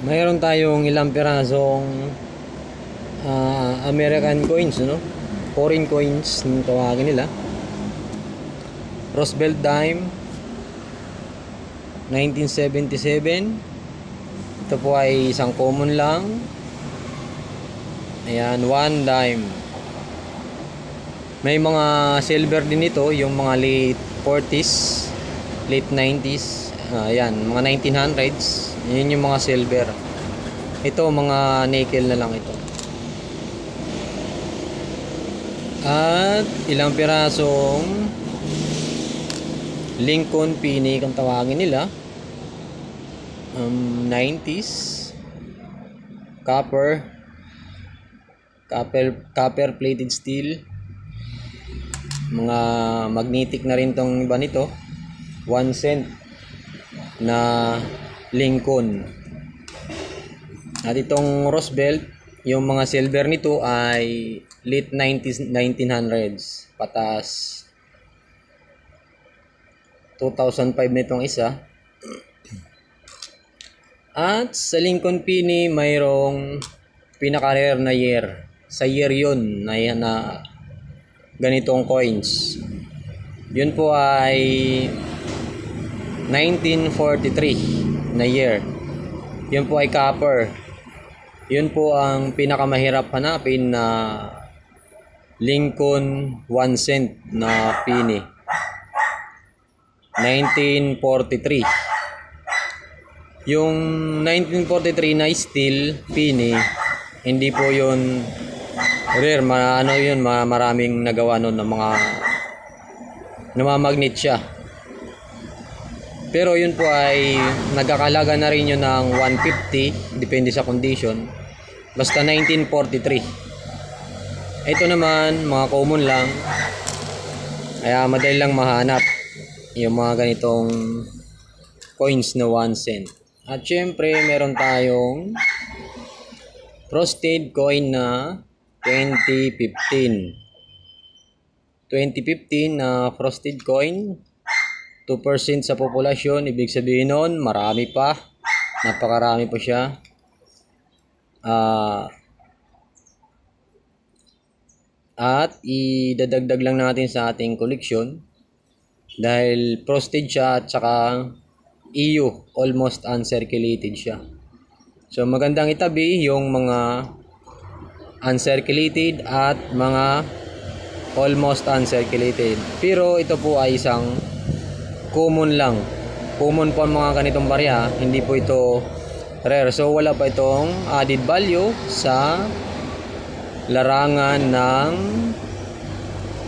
Mayroon tayong ilang pirasong American coins, no? Foreign coins ng tawagin nila. Roosevelt dime 1977. Ito po ay isang common lang. Ayan, one dime. May mga silver din ito, yung mga late 40s, late 90s. Ayan, mga 1900s. Yun yung mga silver. Ito, mga nickel na lang ito. At ilang pirasong Lincoln penny kung tawagin nila. 90s. Copper plated steel. Mga magnetic na rin tong iba nito. 1 cent na Lincoln. At itong Roosevelt, yung mga silver nito ay late 90s, 1900s patas. 2005 nitong isa. At sa Lincoln penny mayroong pinaka-rare na year. Sa year yun na ganitong coins. Yun po ay 1943 na year. Yun po ay copper. Yun po ang pinakamahirap hanapin na Lincoln 1 cent na penny. 1943. Yung 1943 na steel penny, hindi po yun rare. Maraming nagawa nun ng mga namamagnet siya. Pero yun po ay nagkakalaga na rin yun ng 150, depende sa condition. Basta 1943. Ito naman, mga common lang. Kaya madali lang mahanap yung mga ganitong coins na 1 cent. At syempre, meron tayong frosted coin na 2015. 2015 na frosted coin. 2% sa populasyon, ibig sabihin nun, marami pa. Napakarami pa siya. At idadagdag lang natin sa ating koleksyon dahil frosted siya at saka EU, almost uncirculated siya. So magandang itabi yung mga uncirculated at mga almost uncirculated. Pero ito po ay isang common lang. Common po ang mga ganitong barya, hindi po ito rare. So wala pa itong added value sa larangan ng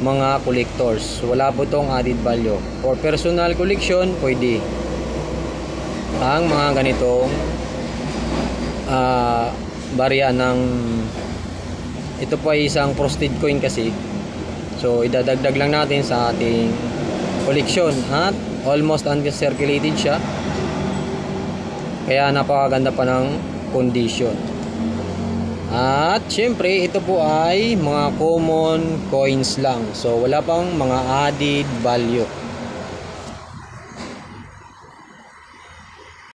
mga collectors. Wala po itong added value. For personal collection, pwede. Ang mga ganitong barya ng ito po ay isang frosted coin kasi. So idadagdag lang natin sa ating koleksyon at almost uncirculated siya. Kaya napakaganda pa ng condition. At syempre ito po ay mga common coins lang. So wala pang mga added value.